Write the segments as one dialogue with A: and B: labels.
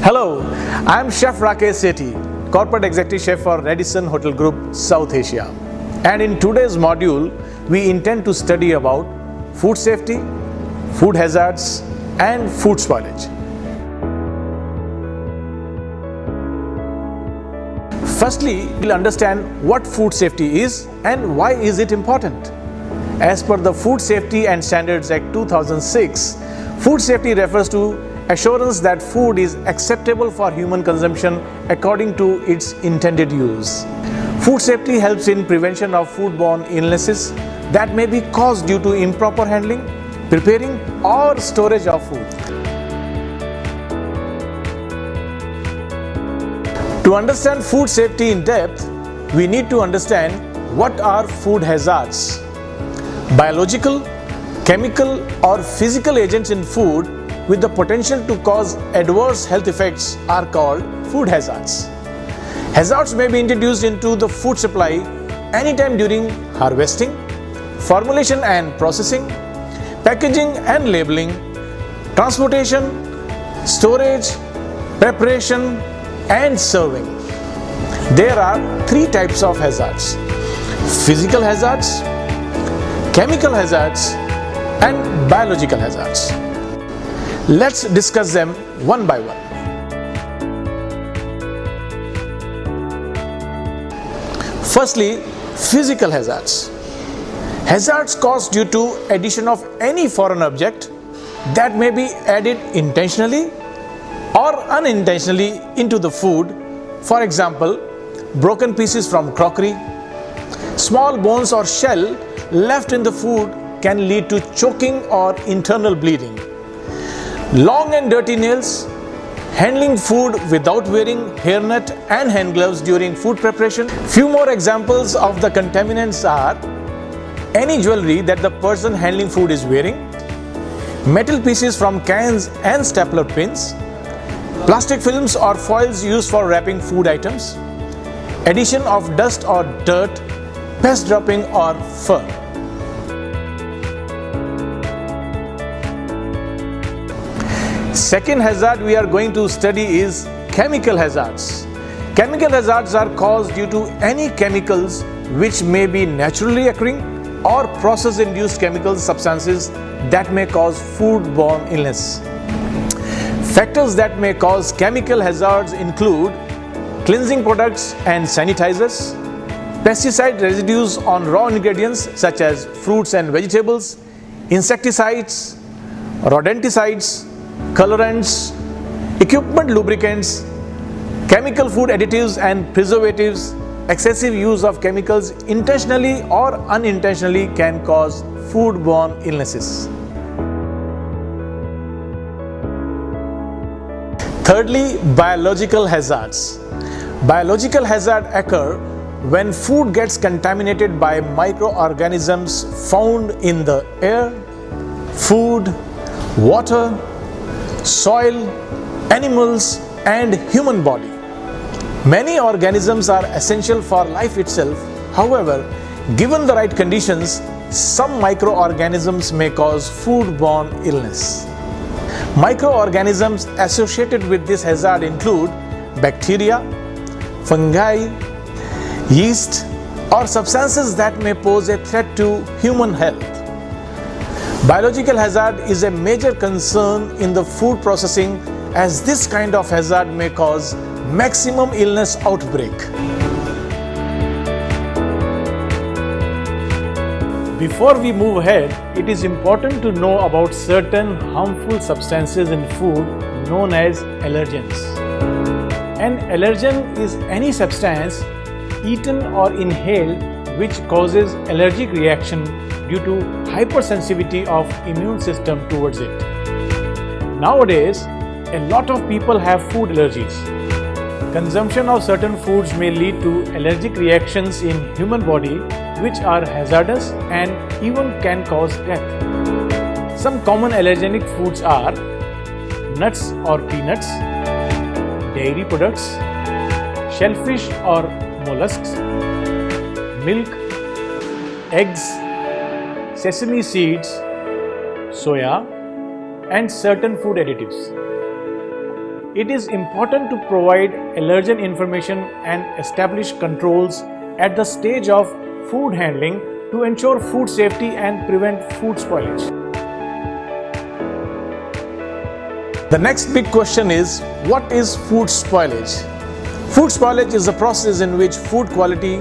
A: Hello, I am Chef Rakesh Sethi, Corporate Executive Chef for Radisson Hotel Group, South Asia. And in today's module, we intend to study about food safety, food hazards, and food spoilage. Firstly, we'll understand what food safety is and why is it important. As per the Food Safety and Standards Act 2006, food safety refers to assurance that food is acceptable for human consumption according to its intended use. Food safety helps in prevention of foodborne illnesses that may be caused due to improper handling, preparing, or storage of food. To understand food safety in depth, we need to understand what are food hazards. Biological, chemical, or physical agents in food with the potential to cause adverse health effects are called food hazards. Hazards may be introduced into the food supply anytime during harvesting, formulation and processing, packaging and labeling, transportation, storage, preparation, and serving. There are three types of hazards: physical hazards, chemical hazards, and biological hazards. Let's discuss them one by one. Firstly, physical hazards. Hazards caused due to addition of any foreign object that may be added intentionally or unintentionally into the food. For example, broken pieces from crockery, small bones or shell left in the food can lead to choking or internal bleeding. Long and dirty nails, handling food without wearing hairnet and hand gloves during food preparation. Few more examples of the contaminants are any jewelry that the person handling food is wearing, metal pieces from cans and stapler pins, plastic films or foils used for wrapping food items, addition of dust or dirt, pest dropping or fur. Second hazard we are going to study is chemical hazards. Chemical hazards are caused due to any chemicals which may be naturally occurring or process-induced chemical substances that may cause foodborne illness. Factors that may cause chemical hazards include cleansing products and sanitizers, pesticide residues on raw ingredients such as fruits and vegetables, insecticides, rodenticides, colorants, equipment lubricants, chemical food additives and preservatives. Excessive use of chemicals intentionally or unintentionally can cause foodborne illnesses. Thirdly, biological hazards. Biological hazards occur when food gets contaminated by microorganisms found in the air, food, water, soil, animals, and human body. Many organisms are essential for life itself. However, given the right conditions, some microorganisms may cause foodborne illness. Microorganisms associated with this hazard include bacteria, fungi, yeast, or substances that may pose a threat to human health. Biological hazard is a major concern in the food processing, as this kind of hazard may cause maximum illness outbreak. Before we move ahead, it is important to know about certain harmful substances in food known as allergens. An allergen is any substance eaten or inhaled which causes allergic reaction due to hypersensitivity of immune system towards it. Nowadays, a lot of people have food allergies. Consumption of certain foods may lead to allergic reactions in human body which are hazardous and even can cause death. Some common allergenic foods are nuts or peanuts, dairy products, shellfish or mollusks, milk, eggs, sesame seeds, soya, and certain food additives. it is important to provide allergen information and establish controls at the stage of food handling to ensure food safety and prevent food spoilage. The next big question is, what is food spoilage? Food spoilage is a process in which food quality,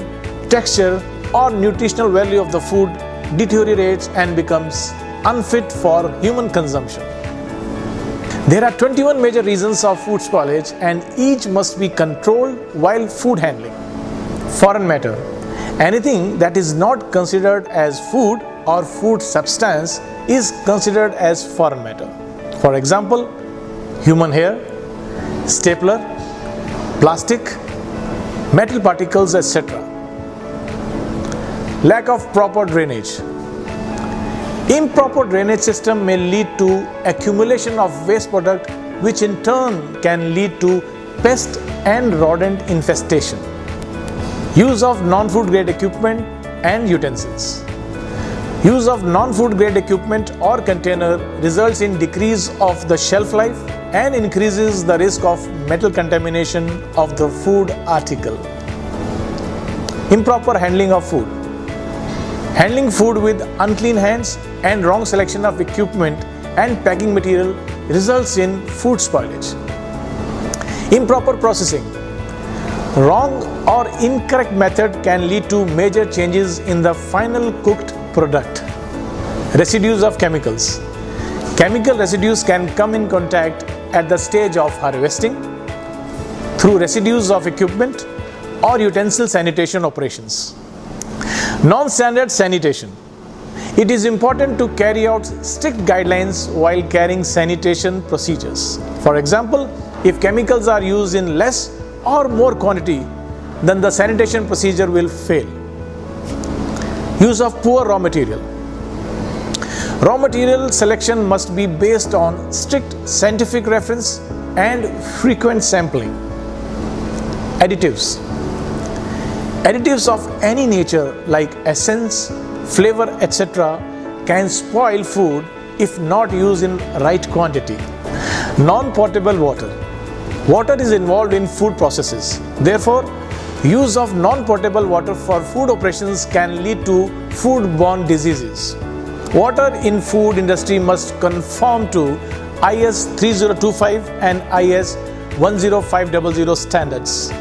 A: texture, or nutritional value of the food deteriorates and becomes unfit for human consumption. There are 21 major reasons of food spoilage and each must be controlled while food handling. Foreign matter. Anything that is not considered as food or food substance is considered as foreign matter. For example, human hair, stapler, plastic, metal particles, etc. Lack of proper drainage. Improper drainage system may lead to accumulation of waste product, which in turn can lead to pest and rodent infestation. Use of non-food grade equipment and utensils. Use of non-food grade equipment or container results in decrease of the shelf life and increases the risk of metal contamination of the food article. Improper handling of food. Handling food with unclean hands and wrong selection of equipment and packing material results in food spoilage. Improper processing. Wrong or incorrect method can lead to major changes in the final cooked product. Residues of chemicals. Chemical residues can come in contact at the stage of harvesting, through residues of equipment or utensil sanitation operations. Non-standard sanitation. It is important to carry out strict guidelines while carrying sanitation procedures. For example, if chemicals are used in less or more quantity, then the sanitation procedure will fail. Use of poor raw material. Raw material selection must be based on strict scientific reference and frequent sampling. Additives. Additives of any nature like essence, flavor, etc. can spoil food if not used in right quantity. Non-potable water. Water is involved in food processes. Therefore, use of non-potable water for food operations can lead to foodborne diseases. Water in food industry must conform to IS 3025 and IS 10500 standards.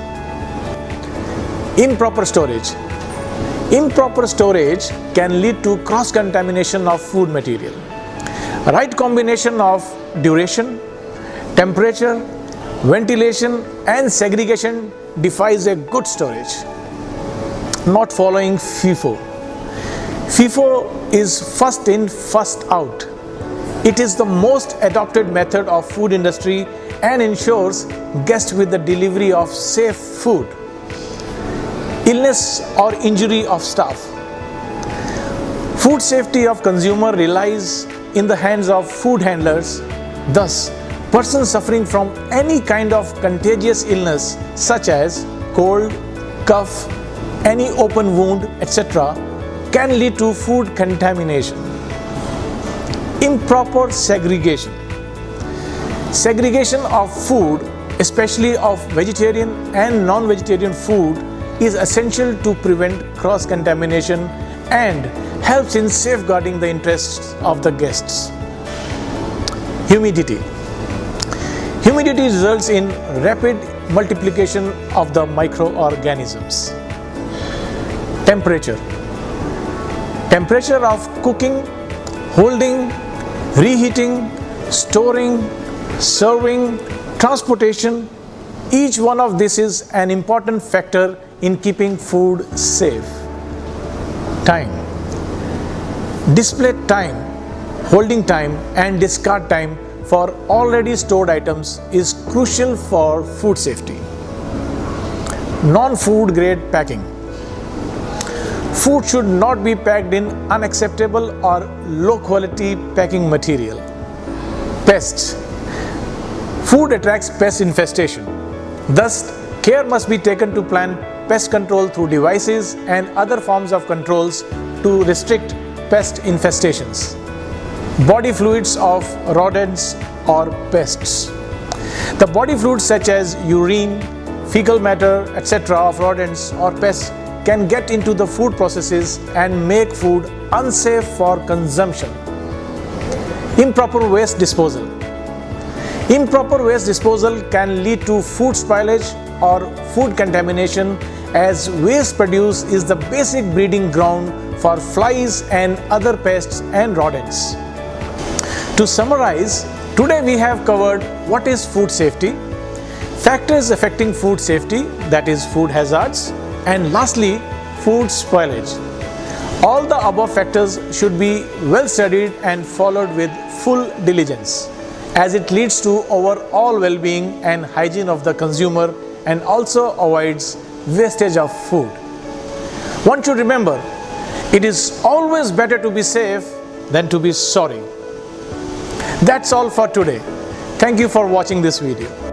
A: Improper storage. Improper storage can lead to cross-contamination of food material. Right combination of duration, temperature, ventilation and segregation defines a good storage. Not following FIFO. FIFO is first in, first out. It is the most adopted method of food industry and ensures guests with the delivery of safe food. Illness or injury of staff. Food safety of consumer relies in the hands of food handlers. Thus, persons suffering from any kind of contagious illness such as cold, cough, any open wound, etc. can lead to food contamination. Improper segregation. Segregation of food, especially of vegetarian and non-vegetarian food, is essential to prevent cross-contamination and helps in safeguarding the interests of the guests. Humidity. Humidity results in rapid multiplication of the microorganisms. Temperature. Temperature of cooking, holding, reheating, storing, serving, transportation, each one of this is an important factor in keeping food safe. Time. Display time, holding time and discard time for already stored items is crucial for food safety. Non-food grade packing. Food should not be packed in unacceptable or low quality packing material. Pests. Food attracts pest infestation. Thus, care must be taken to plan pest control through devices and other forms of controls to restrict pest infestations. Body fluids of rodents or pests. The body fluids such as urine, fecal matter, etc. of rodents or pests can get into the food processes and make food unsafe for consumption. Improper waste disposal. Improper waste disposal can lead to food spoilage or food contamination, as waste produced is the basic breeding ground for flies and other pests and rodents. To summarize, today we have covered what is food safety, factors affecting food safety, that is food hazards, and lastly, food spoilage. All the above factors should be well studied and followed with full diligence, as it leads to overall well-being and hygiene of the consumer and also avoids wastage of food. One should remember, it is always better to be safe than to be sorry. That's all for today. Thank you for watching this video.